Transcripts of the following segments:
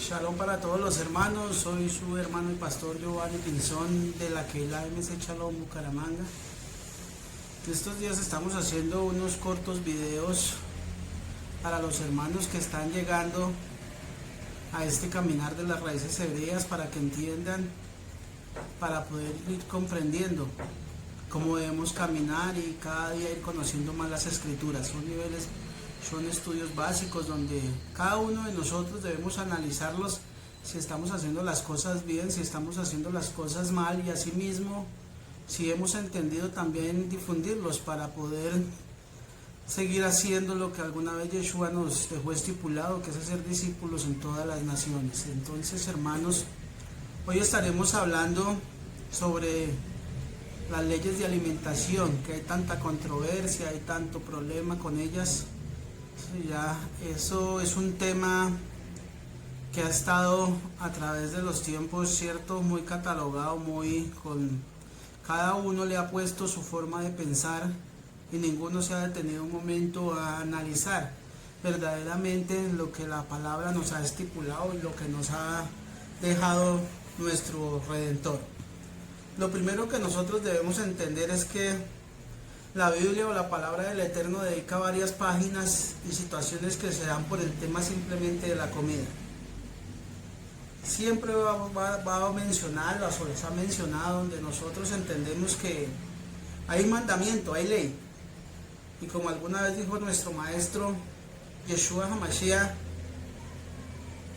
Shalom para todos los hermanos, soy su hermano y pastor Giovanni Pinzón de la Keilah MC Shalom Bucaramanga. Estos días estamos haciendo unos cortos videos para los hermanos que están llegando a este caminar de las raíces hebreas, para que entiendan, para poder ir comprendiendo cómo debemos caminar y cada día ir conociendo más las escrituras. Son estudios básicos donde cada uno de nosotros debemos analizarlos, si estamos haciendo las cosas bien, si estamos haciendo las cosas mal, y asimismo, si hemos entendido, también difundirlos para poder seguir haciendo lo que alguna vez Yeshua nos dejó estipulado, que es hacer discípulos en todas las naciones. Entonces, hermanos, hoy estaremos hablando sobre las leyes de alimentación, que hay tanta controversia, hay tanto problema con ellas. Ya, eso es un tema que ha estado a través de los tiempos, cierto, muy catalogado, cada uno le ha puesto su forma de pensar y ninguno se ha detenido un momento a analizar verdaderamente lo que la palabra nos ha estipulado y lo que nos ha dejado nuestro Redentor. Lo primero que nosotros debemos entender es que la Biblia o la palabra del Eterno dedica varias páginas y situaciones que se dan por el tema simplemente de la comida. Siempre va a mencionar, o se ha mencionado, donde nosotros entendemos que hay mandamiento, hay ley. Y como alguna vez dijo nuestro maestro Yeshua HaMashiach,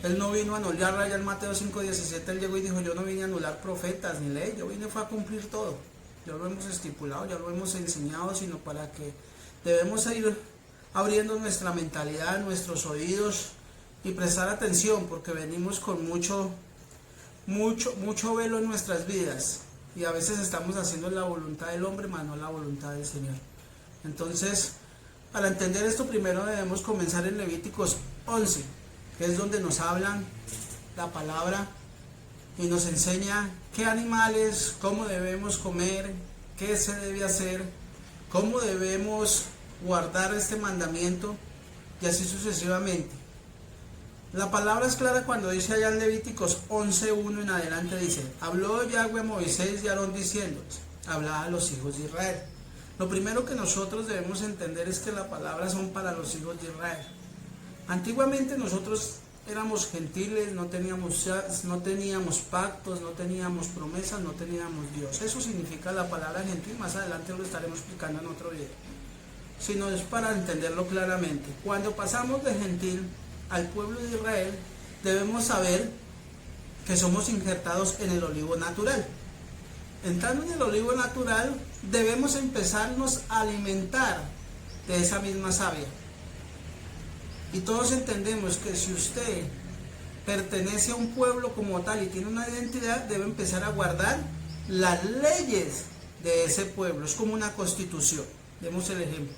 él no vino a anular, allá en Mateo 5:17, él llegó y dijo: yo no vine a anular profetas ni ley, yo vine fue a cumplir todo. Ya lo hemos estipulado, ya lo hemos enseñado, sino para que debemos ir abriendo nuestra mentalidad, nuestros oídos y prestar atención, porque venimos con mucho velo en nuestras vidas y a veces estamos haciendo la voluntad del hombre, más no la voluntad del Señor. Entonces, para entender esto, primero debemos comenzar en Levíticos 11, que es donde nos hablan la palabra y nos enseña qué animales, cómo debemos comer, qué se debe hacer, cómo debemos guardar este mandamiento, y así sucesivamente. La palabra es clara cuando dice allá en Levíticos 11:1 en adelante, dice: habló Yahweh a Moisés y a Aarón diciéndoles, hablad a los hijos de Israel. Lo primero que nosotros debemos entender es que las palabras son para los hijos de Israel. Antiguamente nosotros éramos gentiles, no teníamos pactos, no teníamos promesas, no teníamos Dios. Eso significa la palabra gentil, más adelante lo estaremos explicando en otro video. Sino es para entenderlo claramente. Cuando pasamos de gentil al pueblo de Israel, debemos saber que somos injertados en el olivo natural. Entrando en el olivo natural, debemos empezarnos a alimentar de esa misma savia. Y todos entendemos que si usted pertenece a un pueblo como tal y tiene una identidad, debe empezar a guardar las leyes de ese pueblo. Es como una constitución. Demos el ejemplo.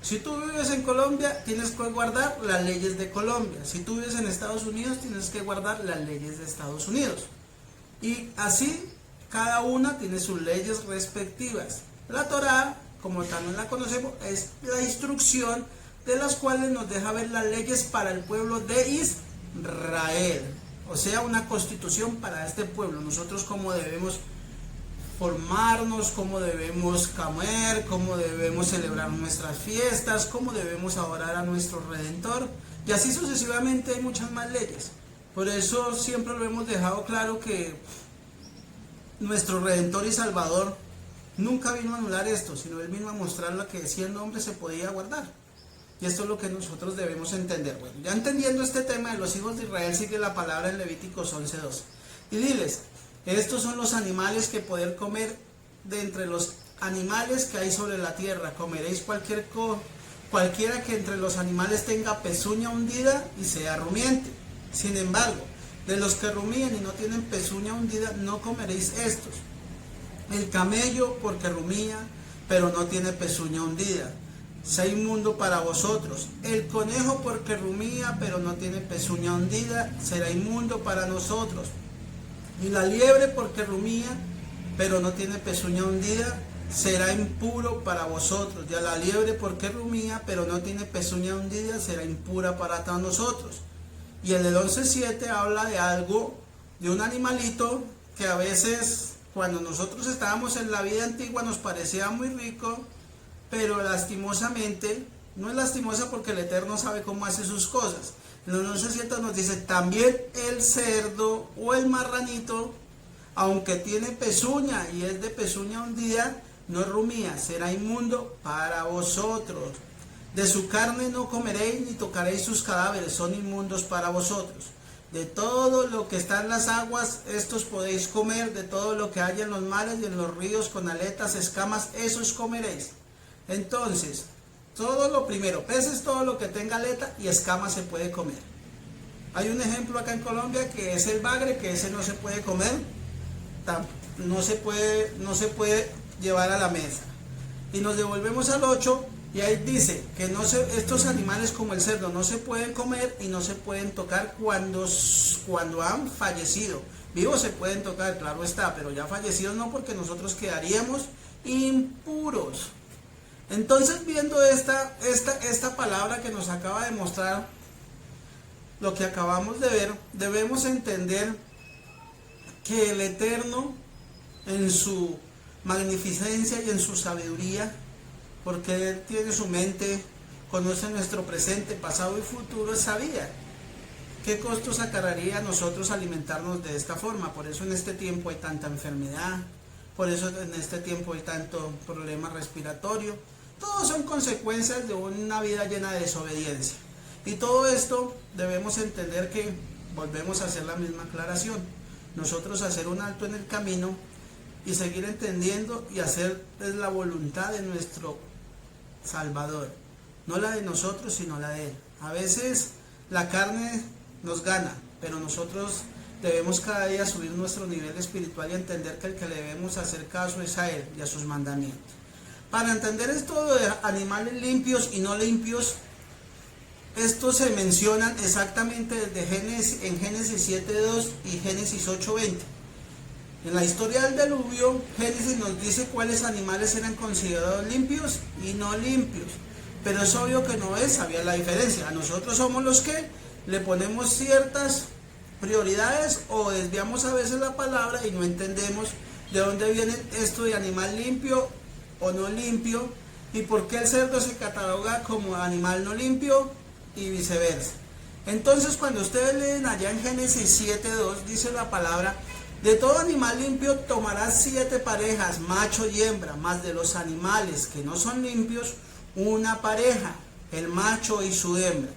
Si tú vives en Colombia, tienes que guardar las leyes de Colombia. Si tú vives en Estados Unidos, tienes que guardar las leyes de Estados Unidos. Y así, cada una tiene sus leyes respectivas. La Torá, como también la conocemos, es la instrucción de las cuales nos deja ver las leyes para el pueblo de Israel, o sea, una constitución para este pueblo. Nosotros cómo debemos formarnos, cómo debemos comer, cómo debemos celebrar nuestras fiestas, cómo debemos adorar a nuestro Redentor, y así sucesivamente hay muchas más leyes. Por eso siempre lo hemos dejado claro que nuestro Redentor y Salvador nunca vino a anular esto, sino él vino a mostrar lo que siendo hombre se podía guardar. Y esto es lo que nosotros debemos entender. Bueno, ya entendiendo este tema de los hijos de Israel, sigue la palabra en Levíticos 11:2. Y diles: estos son los animales que poder comer de entre los animales que hay sobre la tierra. Comeréis cualquiera que entre los animales tenga pezuña hundida y sea rumiante. Sin embargo, de los que rumían y no tienen pezuña hundida, no comeréis estos. El camello, porque rumía, pero no tiene pezuña hundida, sea inmundo para vosotros. El conejo, porque rumía pero no tiene pezuña hundida, será inmundo para nosotros. Y la liebre, porque rumía pero no tiene pezuña hundida, será impuro para vosotros. Y a la liebre, porque rumía pero no tiene pezuña hundida, será impura para nosotros. Y el del 11.7 habla de algo, de un animalito que a veces cuando nosotros estábamos en la vida antigua nos parecía muy rico, pero lastimosamente, no es lastimosa porque el Eterno sabe cómo hace sus cosas. En el 11.7 nos dice, también el cerdo o el marranito, aunque tiene pezuña y es de pezuña hundida, no rumía, será inmundo para vosotros. De su carne no comeréis ni tocaréis sus cadáveres, son inmundos para vosotros. De todo lo que está en las aguas, estos podéis comer, de todo lo que haya en los mares y en los ríos con aletas, escamas, esos comeréis. Entonces, todo lo primero, peces, todo lo que tenga aleta y escamas se puede comer. Hay un ejemplo acá en Colombia que es el bagre, que ese no se puede comer, no se puede llevar a la mesa. Y nos devolvemos al 8 y ahí dice que estos animales como el cerdo no se pueden comer y no se pueden tocar cuando han fallecido. Vivos se pueden tocar, claro está, pero ya fallecidos no, porque nosotros quedaríamos impuros. Entonces, viendo esta palabra que nos acaba de mostrar lo que acabamos de ver, debemos entender que el Eterno, en su magnificencia y en su sabiduría, porque Él tiene su mente, conoce nuestro presente, pasado y futuro, sabía qué costo sacaría a nosotros alimentarnos de esta forma. Por eso en este tiempo hay tanta enfermedad, por eso en este tiempo hay tanto problema respiratorio. Todos son consecuencias de una vida llena de desobediencia. Y todo esto debemos entender que volvemos a hacer la misma aclaración. Nosotros hacer un alto en el camino y seguir entendiendo y hacer la voluntad de nuestro Salvador. No la de nosotros, sino la de Él. A veces la carne nos gana, pero nosotros debemos cada día subir nuestro nivel espiritual y entender que el que le debemos hacer caso es a Él y a sus mandamientos. Para entender esto de animales limpios y no limpios, estos se mencionan exactamente desde en Génesis 7.2 y Génesis 8.20. En la historia del diluvio, Génesis nos dice cuáles animales eran considerados limpios y no limpios. Pero es obvio que Noé sabía la diferencia. Nosotros somos los que le ponemos ciertas prioridades o desviamos a veces la palabra y no entendemos de dónde viene esto de animal limpio o no limpio, y por qué el cerdo se cataloga como animal no limpio y viceversa. Entonces, cuando ustedes leen allá en Génesis 7.2, dice la palabra: de todo animal limpio tomarás 7 parejas, macho y hembra, más de los animales que no son limpios, una pareja, el macho y su hembra.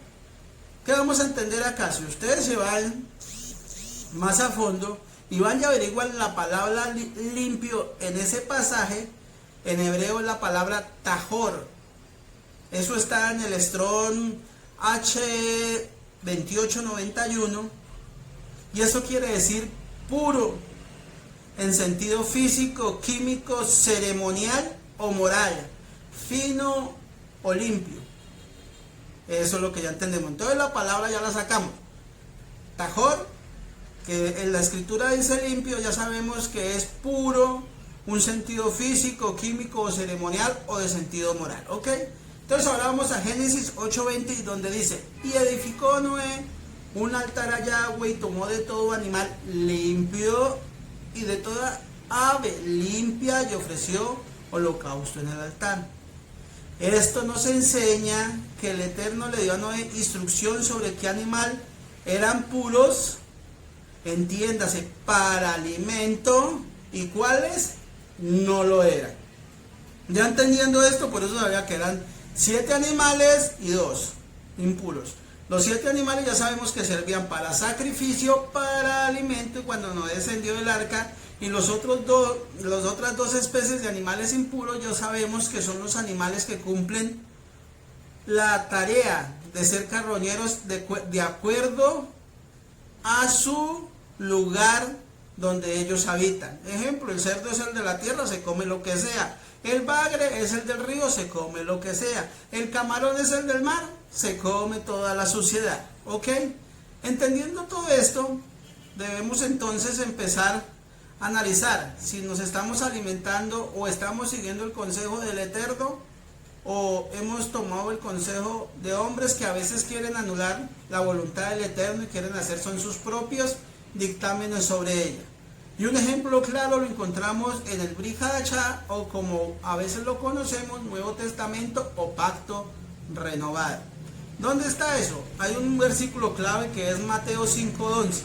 ¿Qué vamos a entender acá? Si ustedes se van más a fondo y van y averiguan la palabra limpio en ese pasaje, en hebreo es la palabra tajor. Eso está en el Strong H2891 y eso quiere decir puro en sentido físico, químico, ceremonial o moral, fino o limpio. Eso es lo que ya entendemos. Entonces la palabra ya la sacamos. Tajor, que en la escritura dice limpio, ya sabemos que es puro, un sentido físico, químico o ceremonial o de sentido moral. ¿Ok? Entonces ahora vamos a Génesis 8.20, donde dice: y edificó Noé un altar a Yahweh y tomó de todo animal limpio y de toda ave limpia y ofreció holocausto en el altar. Esto nos enseña que el Eterno le dio a Noé instrucción sobre qué animal eran puros, entiéndase, para alimento, y cuáles no lo eran. Ya entendiendo esto, por eso sabía que eran 7 animales y 2 impuros. Los 7 animales ya sabemos que servían para sacrificio, para alimento, y cuando no descendió del arca, y las otras 2 especies de animales impuros ya sabemos que son los animales que cumplen la tarea de ser carroñeros de acuerdo a su lugar donde ellos habitan. Ejemplo, el cerdo es el de la tierra, se come lo que sea. El bagre es el del río, se come lo que sea. El camarón es el del mar, se come toda la suciedad. ¿Ok? Entendiendo todo esto, debemos entonces empezar a analizar si nos estamos alimentando o estamos siguiendo el consejo del Eterno o hemos tomado el consejo de hombres que a veces quieren anular la voluntad del Eterno y quieren hacer son sus propios dictámenes sobre ella. Y un ejemplo claro lo encontramos en el Brit Hadashah, o como a veces lo conocemos, Nuevo Testamento o Pacto Renovado. ¿Dónde está eso? Hay un versículo clave que es Mateo 5:11,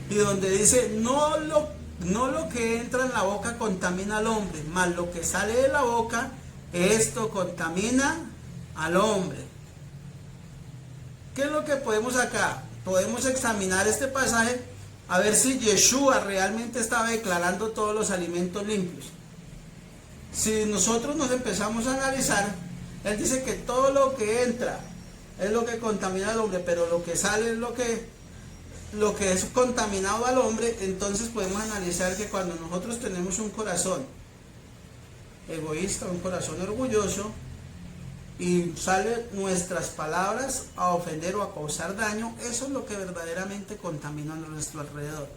y donde dice, no lo que entra en la boca contamina al hombre, mas lo que sale de la boca, esto contamina al hombre. ¿Qué es lo que podemos acá? Podemos examinar este pasaje a ver si Yeshua realmente estaba declarando todos los alimentos limpios. Si nosotros nos empezamos a analizar, él dice que todo lo que entra es lo que contamina al hombre, pero lo que sale es lo que es contaminado al hombre. Entonces podemos analizar que cuando nosotros tenemos un corazón egoísta, un corazón orgulloso, y salen nuestras palabras a ofender o a causar daño, eso es lo que verdaderamente contamina a nuestro alrededor.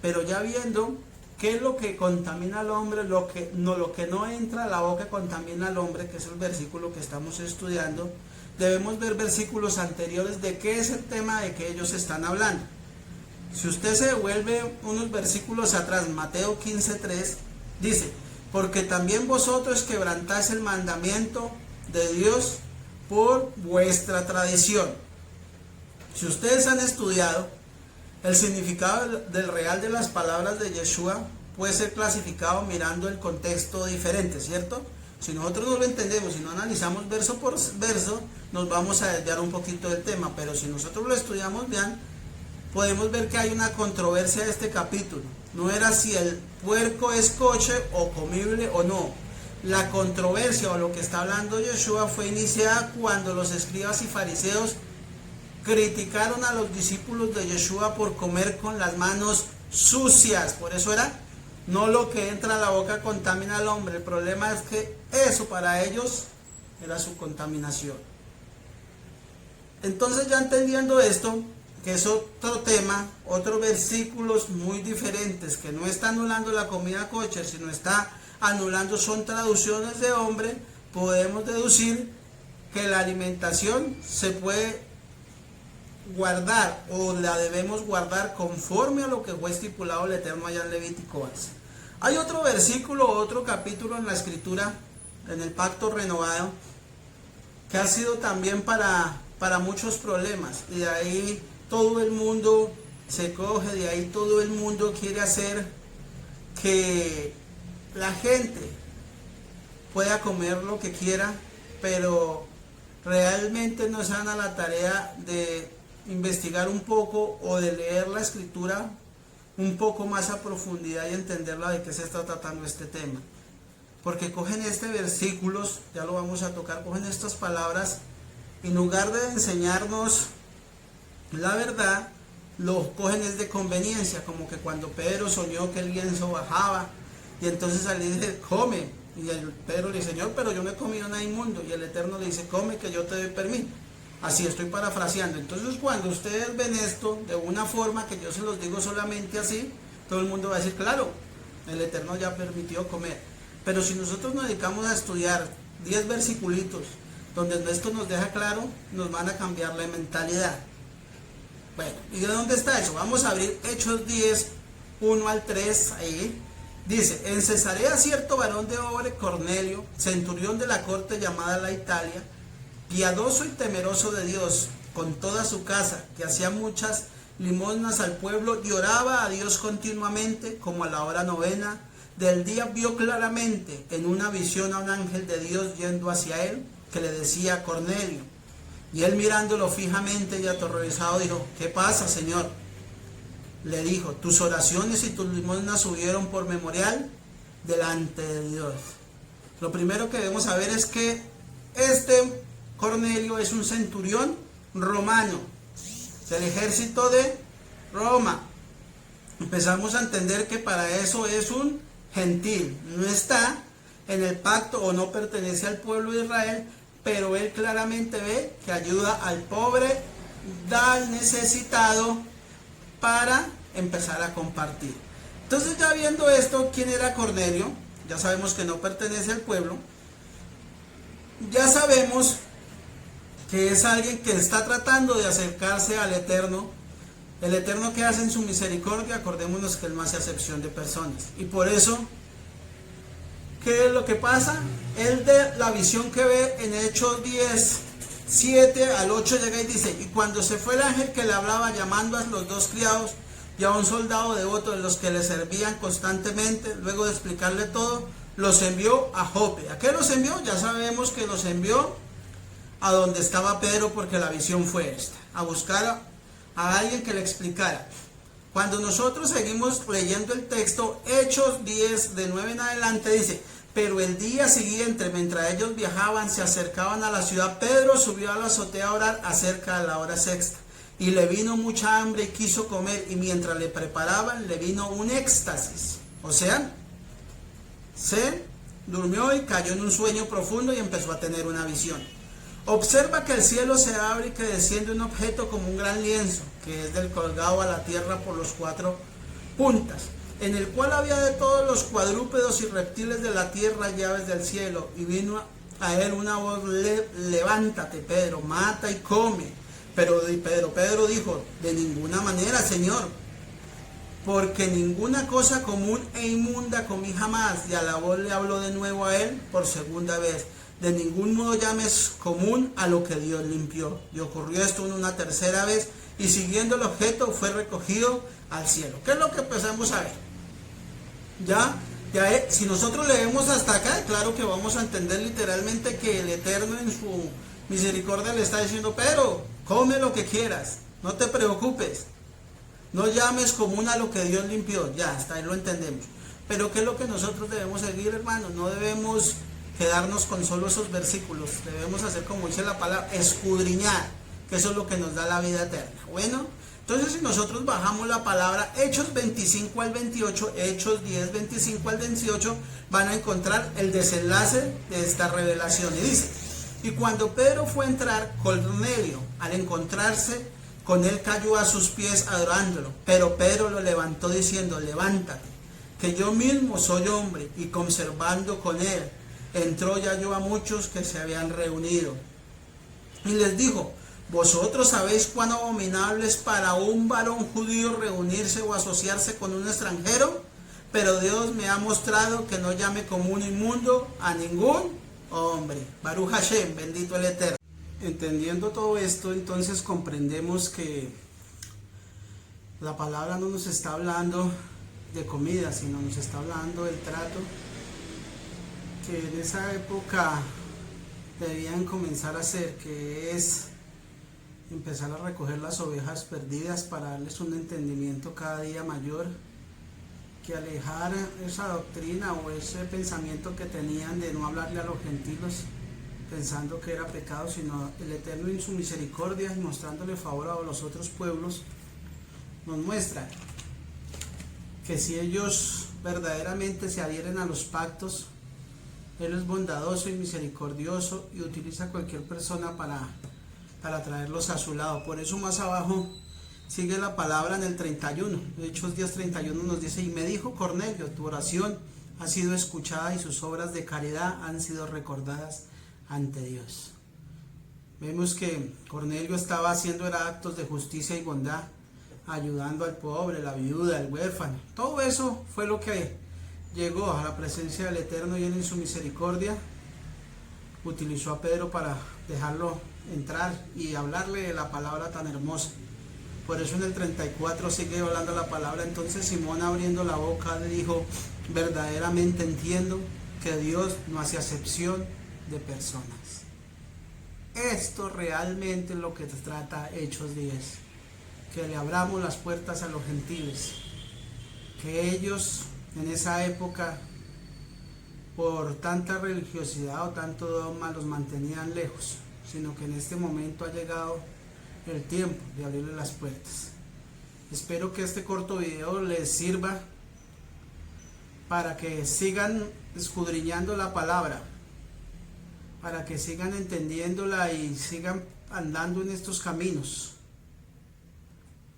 Pero ya viendo qué es lo que contamina al hombre, lo que no entra a la boca contamina al hombre, que es el versículo que estamos estudiando, debemos ver versículos anteriores de qué es el tema de que ellos están hablando. Si usted se devuelve unos versículos atrás, Mateo 15:3, dice, porque también vosotros quebrantáis el mandamiento de Dios por vuestra tradición. Si ustedes han estudiado el significado del real de las palabras de Yeshua, puede ser clasificado mirando el contexto diferente, ¿cierto? Si nosotros no lo entendemos y no analizamos verso por verso, nos vamos a desviar un poquito del tema, pero si nosotros lo estudiamos bien, podemos ver que hay una controversia de este capítulo. No era si el puerco es kosher o comible o no. La controversia o lo que está hablando Yeshua fue iniciada cuando los escribas y fariseos criticaron a los discípulos de Yeshua por comer con las manos sucias. Por eso era, no lo que entra a la boca contamina al hombre. El problema es que eso para ellos era su contaminación. Entonces, ya entendiendo esto, que es otro tema, otros versículos muy diferentes, que no está anulando la comida kosher, sino está anulando, son traducciones de hombre, podemos deducir que la alimentación se puede guardar o la debemos guardar conforme a lo que fue estipulado el Eterno allá en Levítico 11. Hay otro versículo, otro capítulo en la escritura, en el Pacto Renovado, que ha sido también para muchos problemas, y de ahí todo el mundo se coge, de ahí todo el mundo quiere hacer que la gente pueda comer lo que quiera, pero realmente no se dan a la tarea de investigar un poco o de leer la escritura un poco más a profundidad y entenderla de qué se está tratando este tema. Porque cogen este versículos, ya lo vamos a tocar, cogen estas palabras, y en lugar de enseñarnos la verdad, lo cogen es de conveniencia, como que cuando Pedro soñó que el lienzo bajaba, y entonces al dice, come, y el Pedro le dice, Señor, pero yo no he comido nada inmundo, y el Eterno le dice, come que yo te doy permiso. Así estoy parafraseando. Entonces cuando ustedes ven esto de una forma que yo se los digo solamente así, todo el mundo va a decir, claro, el Eterno ya permitió comer. Pero si nosotros nos dedicamos a estudiar 10 versiculitos donde esto nos deja claro, nos van a cambiar la mentalidad. Bueno, ¿y de dónde está eso? Vamos a abrir Hechos 10, 1 al 3, ahí. Dice, en Cesarea cierto varón de nombre Cornelio, centurión de la corte llamada la Italia, piadoso y temeroso de Dios, con toda su casa, que hacía muchas limosnas al pueblo y oraba a Dios continuamente, como a la hora novena del día, vio claramente en una visión a un ángel de Dios yendo hacia él, que le decía, Cornelio. Y él mirándolo fijamente y aterrorizado dijo, ¿qué pasa, Señor? Le dijo, tus oraciones y tus limosnas subieron por memorial delante de Dios. Lo primero que debemos saber es que este Cornelio es un centurión romano, del ejército de Roma. Empezamos a entender que para eso es un gentil, no está en el pacto o no pertenece al pueblo de Israel, pero él claramente ve que ayuda al pobre, da al necesitado para empezar a compartir. Entonces, ya viendo esto, ¿quién era Cornelio? Ya sabemos que no pertenece al pueblo. Ya sabemos que es alguien que está tratando de acercarse al Eterno. El Eterno, que hace en su misericordia, acordémonos que Él no hace acepción de personas. Y por eso, ¿qué es lo que pasa? Él, de la visión que ve en Hechos 10, 7 al 8, llega y dice: y cuando se fue el ángel que le hablaba, llamando a los dos criados y a un soldado devoto de los que le servían constantemente, luego de explicarle todo, los envió a Jope. ¿A qué los envió? Ya sabemos que los envió a donde estaba Pedro, porque la visión fue esta: a buscar a alguien que le explicara. Cuando nosotros seguimos leyendo el texto, Hechos 10, de 9 en adelante, dice: pero el día siguiente, mientras ellos viajaban, se acercaban a la ciudad, Pedro subió a la azotea a orar acerca de la hora sexta. Y le vino mucha hambre y quiso comer, y mientras le preparaban, le vino un éxtasis. O sea, se durmió y cayó en un sueño profundo y empezó a tener una visión. Observa que el cielo se abre y que desciende un objeto como un gran lienzo, que es del colgado a la tierra por los 4 puntas, en el cual había de todos los cuadrúpedos y reptiles de la tierra y aves del cielo. Y vino a él una voz: levántate, Pedro, mata y come. Pero Pedro dijo: de ninguna manera, Señor, porque ninguna cosa común e inmunda comí jamás. Y a la voz le habló de nuevo a él por segunda vez: de ningún modo llames común a lo que Dios limpió. Y ocurrió esto una tercera vez, y siguiendo el objeto fue recogido al cielo. ¿Qué es lo que empezamos a ver? Si nosotros leemos hasta acá, claro que vamos a entender literalmente que el Eterno en su misericordia le está diciendo: pero come lo que quieras, no te preocupes, no llames común a lo que Dios limpió. Ya, hasta ahí lo entendemos. Pero ¿qué es lo que nosotros debemos seguir, hermanos? No debemos quedarnos con solo esos versículos. Debemos hacer como dice la palabra: escudriñar, que eso es lo que nos da la vida eterna. Bueno, entonces si nosotros bajamos la palabra Hechos 25 al 28, Hechos 10, 25 al 28, van a encontrar el desenlace de esta revelación. Y dice: y cuando Pedro fue a entrar, Cornelio, al encontrarse con él, cayó a sus pies adorándolo. Pero Pedro lo levantó diciendo: levántate, que yo mismo soy hombre. Y conversando con él, entró y halló a muchos que se habían reunido. Y les dijo: vosotros sabéis cuán abominable es para un varón judío reunirse o asociarse con un extranjero, pero Dios me ha mostrado que no llame como un inmundo a ningún hombre. Baruch Hashem, bendito el Eterno. Entendiendo todo esto, entonces comprendemos que la palabra no nos está hablando de comida, sino nos está hablando del trato que en esa época debían comenzar a hacer, que es empezar a recoger las ovejas perdidas para darles un entendimiento cada día mayor, que alejar esa doctrina o ese pensamiento que tenían de no hablarle a los gentiles pensando que era pecado, sino el Eterno en su misericordia, mostrándole favor a los otros pueblos, nos muestra que si ellos verdaderamente se adhieren a los pactos, Él es bondadoso y misericordioso y utiliza a cualquier persona para traerlos a su lado. Por eso más abajo sigue la palabra en el 31, Hechos 10:31 nos dice: y me dijo Cornelio, tu oración ha sido escuchada y sus obras de caridad han sido recordadas ante Dios. Vemos que Cornelio estaba haciendo actos de justicia y bondad, ayudando al pobre, la viuda, el huérfano. Todo eso fue lo que llegó a la presencia del Eterno, y Él en su misericordia utilizó a Pedro para dejarlo entrar y hablarle de la palabra tan hermosa. Por eso en el 34 sigue hablando la palabra: entonces Simón, abriendo la boca, le dijo: verdaderamente entiendo que Dios no hace acepción de personas. Esto realmente es lo que trata Hechos 10, que le abramos las puertas a los gentiles, que ellos en esa época, por tanta religiosidad o tanto dogma, los mantenían lejos, sino que en este momento ha llegado el tiempo de abrirle las puertas. Espero que este corto video les sirva para que sigan escudriñando la palabra, para que sigan entendiéndola y sigan andando en estos caminos,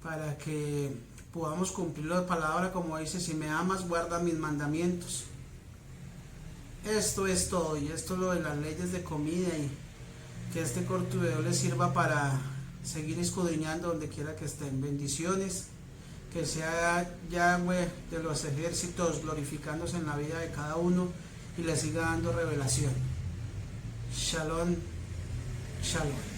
para que podamos cumplir la palabra como dice: si me amas, guarda mis mandamientos. Esto es todo, y esto es lo de las leyes de comida, y que este corto video les sirva para seguir escudriñando donde quiera que estén. Bendiciones, que sea Yahweh de los ejércitos glorificándose en la vida de cada uno y le siga dando revelación. Shalom, shalom.